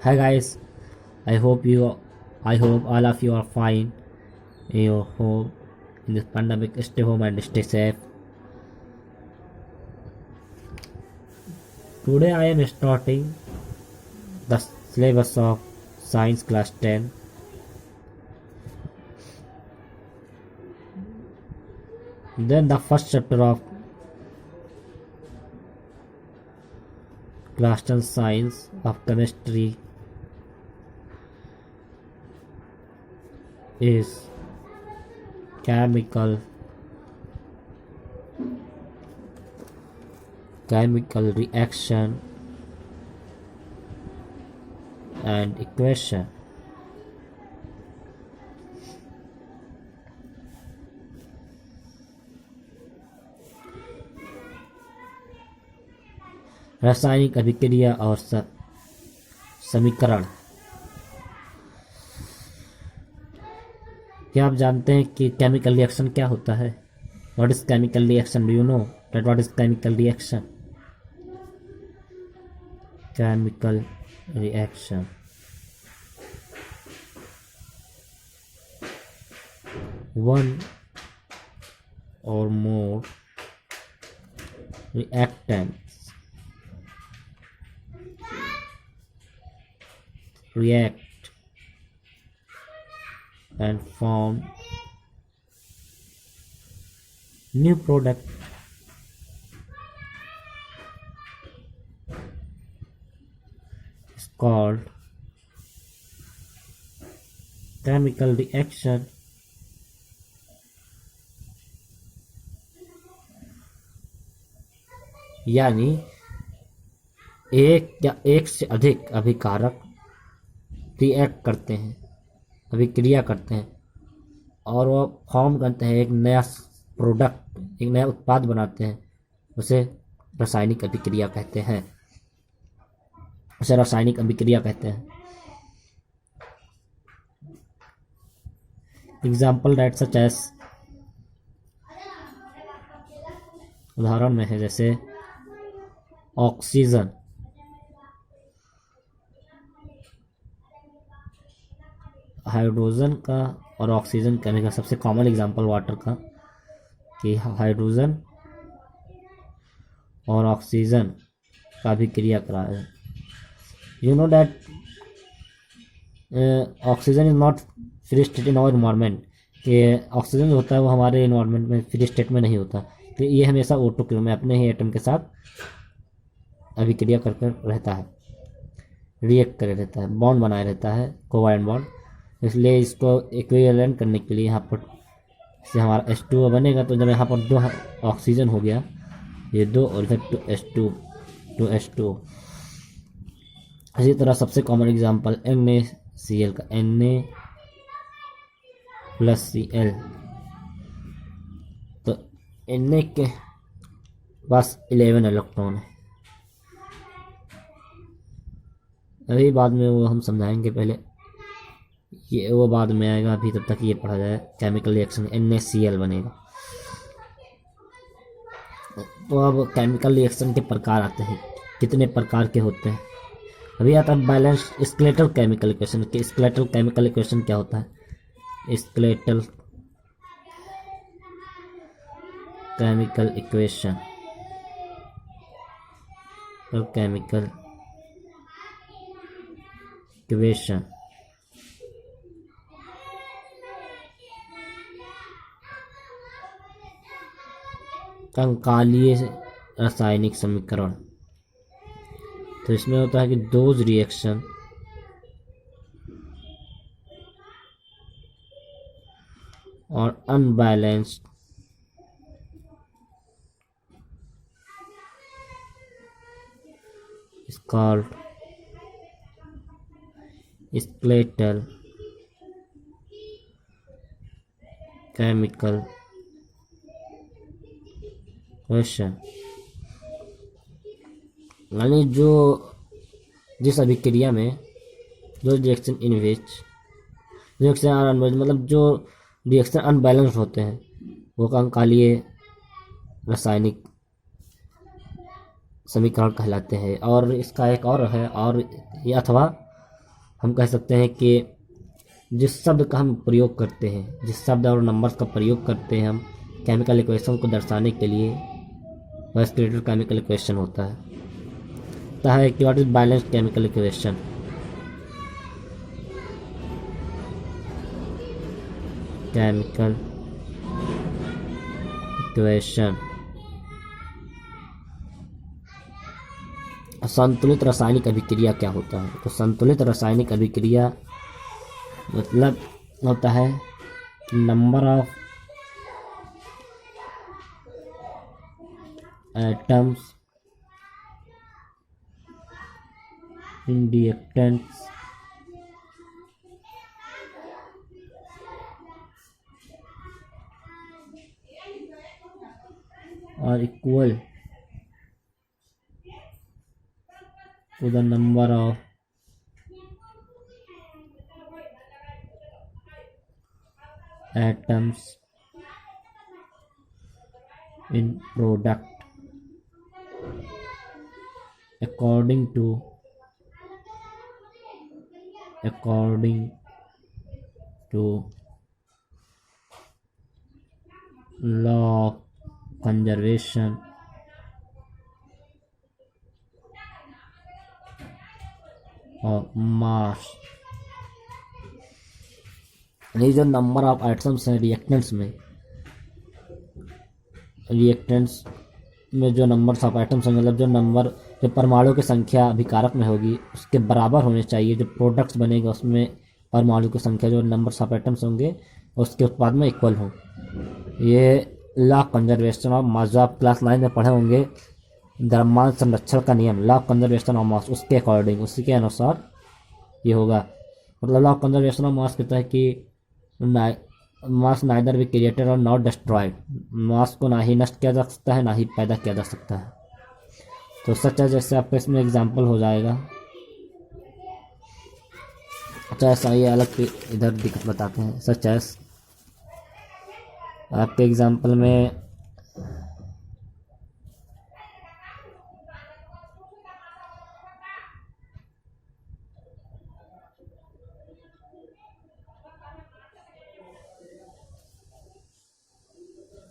Hi guys, I hope all of you are fine in your home in this pandemic. Stay home and stay safe. Today I am starting the syllabus of Science Class 10. Then the first chapter of Class 10 Science of Chemistry is chemical reaction and equation. रासायनिक अभिक्रिया और समीकरण। क्या आप जानते हैं कि chemical reaction क्या होता है? What is chemical reaction? Do you know that what is chemical reaction? Chemical reaction one or more reactants react and form new product. Is called chemical reaction. यानी एक या एक से अधिक अभिकारक रिएक्ट करते हैं, अभिक्रिया करते हैं और वो फॉर्म करते हैं एक नया प्रोडक्ट, एक नया उत्पाद बनाते हैं। उसे रासायनिक अभिक्रिया कहते हैं। एग्जाम्पल दैट सच एज, उदाहरण में है जैसे ऑक्सीजन, हाइड्रोजन का और ऑक्सीजन का सबसे कॉमन एग्जांपल वाटर का, कि हाइड्रोजन और ऑक्सीजन का भी क्रिया करा है। You know that oxygen is not free state in our environment, कि ऑक्सीजन जो होता है वो हमारे इन्वायरमेंट में फ्री स्टेट में नहीं होता, तो ये हमेशा ऑटो में अपने ही एटम के साथ अभिक्रिया कर रहता है, रिएक्ट करे रहता है, बॉन्ड बनाए रहता है, कोवैलेंट बॉन्ड। इसलिए इसको इक्विवेलेंट करने के लिए यहाँ पर से हमारा H2O बनेगा। तो जब यहाँ पर 2 ऑक्सीजन हो गया, ये 2 और इधर 2H2O। इसी तरह सबसे कॉमन एग्जांपल NaCl का, Na+Cl। तो Na के पास 11 इलेक्ट्रॉन है। अभी बाद में वो हम समझाएंगे, पहले ये वो बाद में आएगा, अभी तब तक ये पढ़ा जाए। केमिकल रिएक्शन NaCl बनेगा। तो अब केमिकल रिएक्शन के प्रकार आते हैं, कितने प्रकार के होते हैं। अभी आता है बैलेंस स्केलेटल केमिकल इक्वेशन। कि स्केलेटल केमिकल इक्वेशन क्या होता है? स्केलेटल केमिकल इक्वेशन और केमिकल इक्वेशन कंकालीय रासायनिक समीकरण। तो इसमें होता है कि दोज रिएक्शन और unbalanced is called skeletal chemical reaction। यानी जिस अभिक्रिया में जो reaction in which reaction are unbalanced, मतलब जो रिएक्शन अनबैलेंस्ड होते हैं वो कंकालीय रासायनिक समीकरण कहलाते हैं। और इसका एक और है, और ये अथवा हम कह सकते हैं कि जिस शब्द का हम प्रयोग करते हैं, जिस शब्द और नंबर्स का प्रयोग करते हैं हम केमिकल इक्वेशन को दर्शाने के लिए, वह स्केलेटल केमिकल इक्वेशन होता है कि what is balanced chemical equation. Chemical equation संतुलित रासायनिक अभिक्रिया क्या होता है? तो संतुलित रासायनिक अभिक्रिया मतलब होता है number of atoms in reactants are equal to the number of atoms in product according to law of conservation of mass। ये जो नंबर ऑफ एटम्स हैं रिएक्टेंट्स में जो नंबर ऑफ एटम्स हैं, मतलब जो परमाणु की संख्या अभिकारक में होगी उसके बराबर होने चाहिए। जो प्रोडक्ट्स बनेगा उसमें परमाणु की संख्या जो नंबर ऑफ एटम्स होंगे उसके उत्पाद में इक्वल हो। ये law of conservation of mass जो आप क्लास 9 में पढ़े होंगे, द्रव्यमान संरक्षण का नियम, law of conservation of mass, उसके अकॉर्डिंग, उसी के अनुसार ये होगा। मतलब law of conservation of mass कहता है कि मास नाइदर बी क्रिएटेड और नॉट डिस्ट्रॉयड, मास को ना ही नष्ट किया जा सकता है ना ही पैदा किया जा सकता है। तो सच है, जैसे आपका इसमें एग्जाम्पल हो जाएगा। अच्छा ऐसा ये अलग इधर दिक्कत बताते हैं। सच है आपके एग्जाम्पल में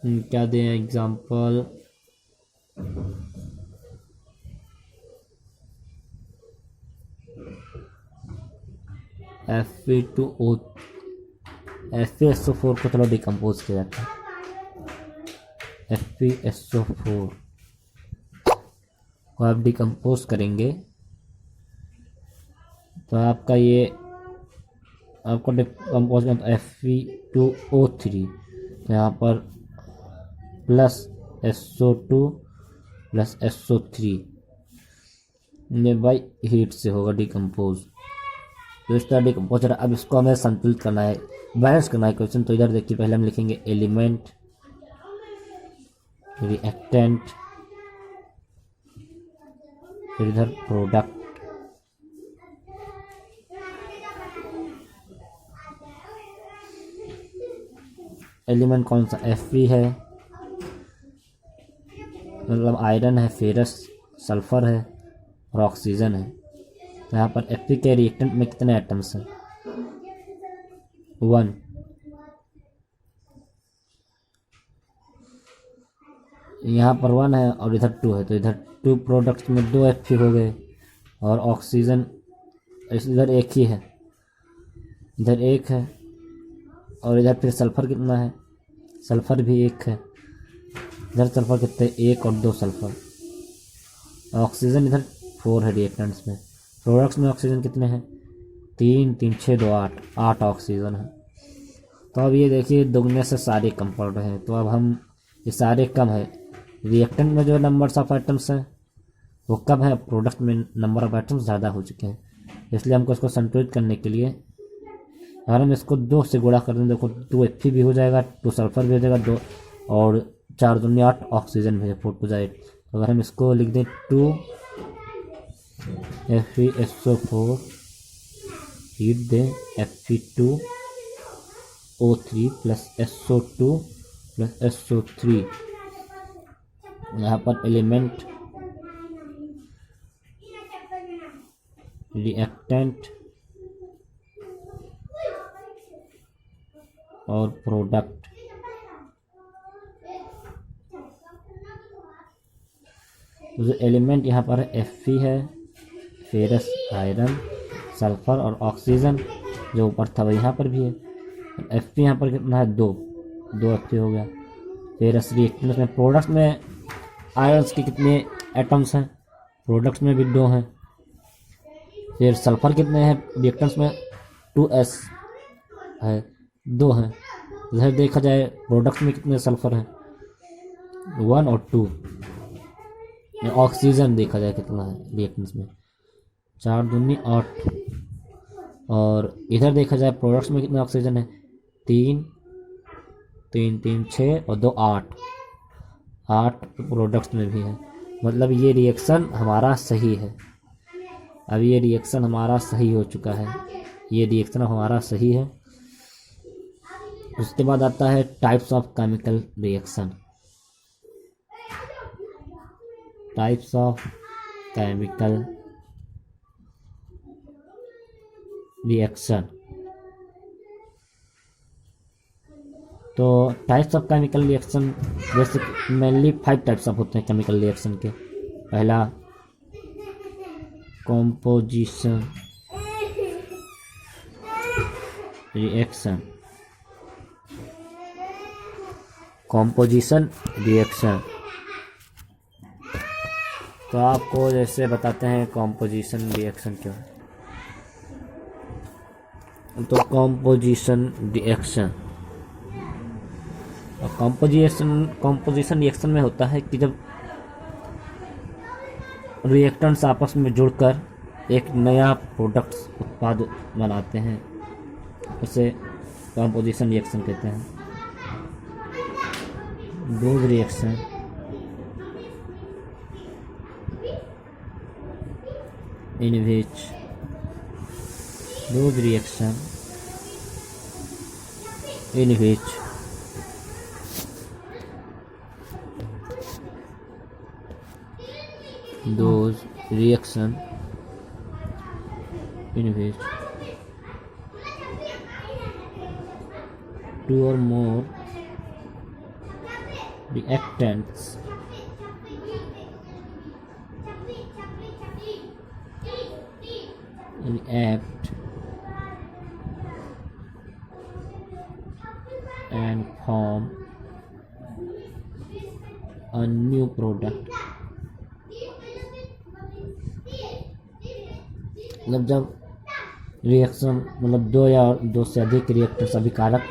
क्या दें एग्जाम्पल? Fe2O FeSO4 को चलो डिकम्पोज किया जाता है। FeSO4 को आप डिकम्पोज करेंगे तो आपका ये आपको डिकम्पोज करना Fe2O3, तो यहाँ पर प्लस SO2 प्लस SO3 ये बाई हीट से होगा डिकम्पोज। तो इस तरह डिकम्पोज। अब इसको हमें संतुलित करना है, बैलेंस करना है क्वेश्चन। तो इधर देखिए पहले हम लिखेंगे एलिमेंट, रिएक्टेंट, फिर इधर प्रोडक्ट। एलिमेंट कौन सा? Fe है, मतलब आयरन है, फेरस, सल्फर है और ऑक्सीजन है। तो यहाँ पर Fe के रिएक्टेंट में कितने एटम्स हैं? 1। यहाँ पर 1 है और इधर 2 है, तो इधर 2 प्रोडक्ट्स में 2 Fe हो गए। और ऑक्सीजन इधर 1 ही है, इधर 1 है और इधर फिर सल्फर कितना है? सल्फर भी 1 है। इधर सल्फर कितने? 1 और 2 सल्फर। ऑक्सीजन इधर 4 है रिएक्टेंट्स में। प्रोडक्ट्स में ऑक्सीजन कितने हैं? 3 3 6 2 8 ऑक्सीजन है। तो अब ये देखिए दुगने से सारे कम पड़ रहे हैं। तो अब हम ये सारे कम है, रिएक्टेंट में जो नंबर्स ऑफ आइटम्स हैं वो कम है, प्रोडक्ट में नंबर ऑफ आइटम्स ज़्यादा हो चुके हैं। इसलिए हमको इसको संतुलित करने के लिए अगर हम इसको 2 से गुणा कर दें, देखो 2 Fe भी हो जाएगा, 2 सल्फर भी हो जाएगा, 2 और 4 दूनी 8 ऑक्सीजन भी है, 4 2 8। तो अगर हम इसको लिख दें 2 FeSO4 हीट दें Fe2O3 plus SO2 plus SO3। यहाँ पर एलिमेंट, रिएक्टेंट और प्रोडक्ट। तो जो एलिमेंट यहाँ पर है Fe है, फेरस, आयरन, सल्फर और ऑक्सीजन। जो ऊपर था वो यहाँ पर भी है। Fe यहाँ पर कितना है, 2 Fe हो गया। फेरस रिएक्टेंट्स में, प्रोडक्ट्स में आयरन्स के कितने एटम्स हैं, प्रोडक्ट्स में भी 2 हैं। फिर सल्फर कितने हैं रिएक्टेंट्स में, 2s है, 2 हैं। इधर देखा जाए प्रोडक्ट्स में कितने सल्फर हैं, 1 और 2। ऑक्सीजन देखा जाए कितना है रिएक्टेंट्स में, 4 दूनी 8। और इधर देखा जाए प्रोडक्ट्स में कितना ऑक्सीजन है, 3 3 6 और 2 8 प्रोडक्ट्स में भी है। मतलब ये रिएक्शन हमारा सही है। अब ये रिएक्शन हमारा सही हो चुका है, ये रिएक्शन हमारा सही है। उसके बाद आता है types of chemical reaction. Types of chemical reaction. तो टाइप्स ऑफ केमिकल रिएक्शन जैसे मेनली 5 टाइप्स ऑफ होते हैं केमिकल रिएक्शन के। पहला कॉम्पोजिशन रिएक्शन। कॉम्पोजिशन रिएक्शन तो आपको जैसे बताते हैं कॉम्पोजिशन रिएक्शन क्या है। तो कॉम्पोजिशन रिएक्शन, कॉम्पोजिशन रिएक्शन में होता है कि जब रिएक्टेंट्स आपस में जुड़कर एक नया प्रोडक्ट उत्पाद बनाते हैं, उसे कॉम्पोजिशन रिएक्शन कहते हैं। those reaction in which those reaction in which those reaction in which two or more reactants react and form a new product। मतलब जब रिएक्शन मतलब दो या दो से अधिक रिएक्टर सभी कारक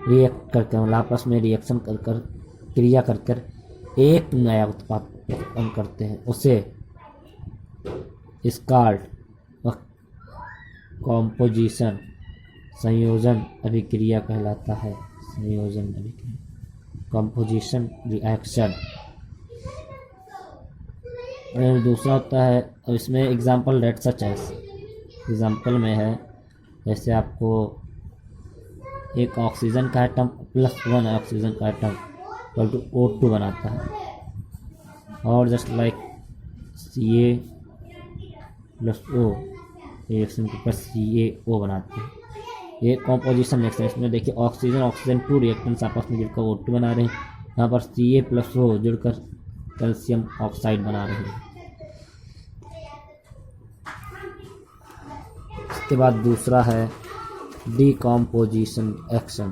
रिएक्ट करके मतलब आपस में रिएक्शन कर कर क्रिया कर कर एक नया उत्पाद उत्पन्न करते हैं, उसे स्काल्ड कॉम्पोजिशन संयोजन अभिक्रिया कहलाता है। संयोजन अभिक्रिया कॉम्पोजिशन रिएक्शन। और दूसरा होता है, अब इसमें example let such as, example में है जैसे आपको एक ऑक्सीजन का एटम प्लस 1 ऑक्सीजन का एटम इक्वल टू O2 बनाता है, और just like Ca plus O reaction के प्लस CaO बनाते हैं। ये कॉम्पोजिशन रिएक्शन। इसमें देखिए ऑक्सीजन 2 रिएक्टेंट्स आपस में जुड़कर O2 बना रहे हैं, यहाँ पर Ca प्लस O जुड़कर कैल्शियम ऑक्साइड बना रहे हैं। इसके बाद दूसरा है डीकॉम्पोजिशन एक्शन।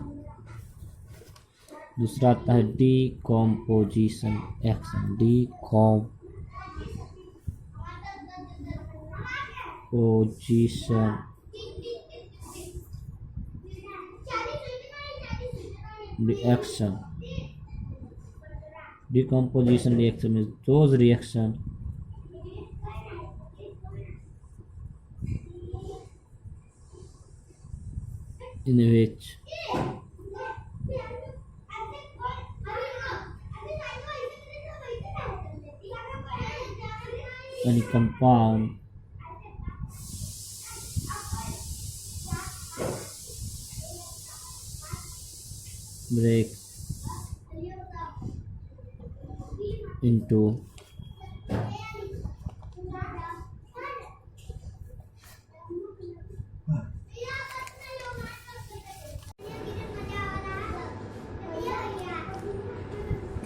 दूसरा आता है decomposition action. Decomposition reaction. Decomposition reaction is those reaction in which any compound breaks into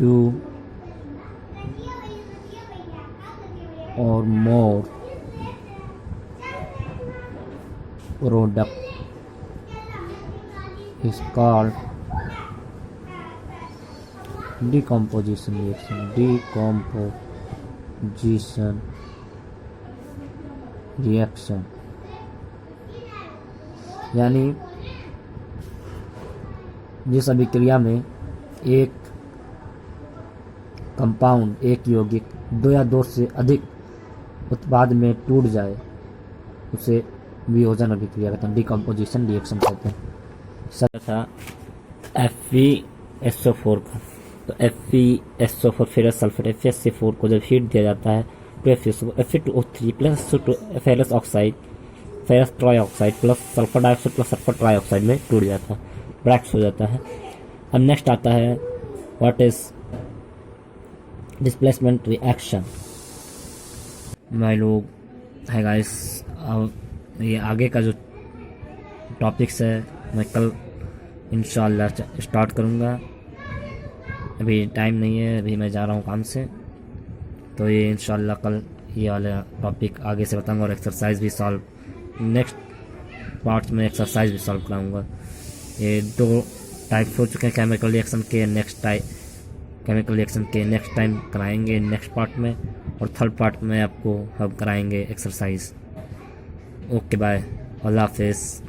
2 or more product is called decomposition reaction। यानी जिस अभिक्रिया में एक कंपाउंड, एक यौगिक 2 या 2 से अधिक उत्पाद में टूट जाए उसे वियोजन अभिक्रिया कहते हैं, डिकम्पोजिशन रिएक्शन कहते हैं। सब था FeSO4 का, तो FeSO4 फेरस सल्फेट FeSO4 को जब हीट दिया जाता है तो Fe2O3 plus ferrous oxide, ferrous trioxide plus sulphur dioxide plus sulphur trioxide में टूट जाता है, ब्रैक्स हो जाता है। अब नेक्स्ट आता है व्हाट इज डिस्प्लेसमेंट रिएक्शन। भाई लोग है गाइस, अब ये आगे का जो टॉपिक्स है मैं कल इंशाल्लाह स्टार्ट करूँगा। अभी टाइम नहीं है, अभी मैं जा रहा हूँ काम से, तो ये इंशाल्लाह कल ये वाला टॉपिक आगे से बताऊँगा और एक्सरसाइज भी सॉल्व, नेक्स्ट पार्ट में एक्सरसाइज भी सॉल्व कराऊँगा। ये 2 टाइप्स हो चुके हैं केमिकल रिएक्शन के, केमिकल रिएक्शन के नेक्स्ट टाइम कराएंगे नेक्स्ट पार्ट में, और थर्ड पार्ट में आपको हम कराएंगे एक्सरसाइज। ओके बाय, अल्लाह हाफिज़।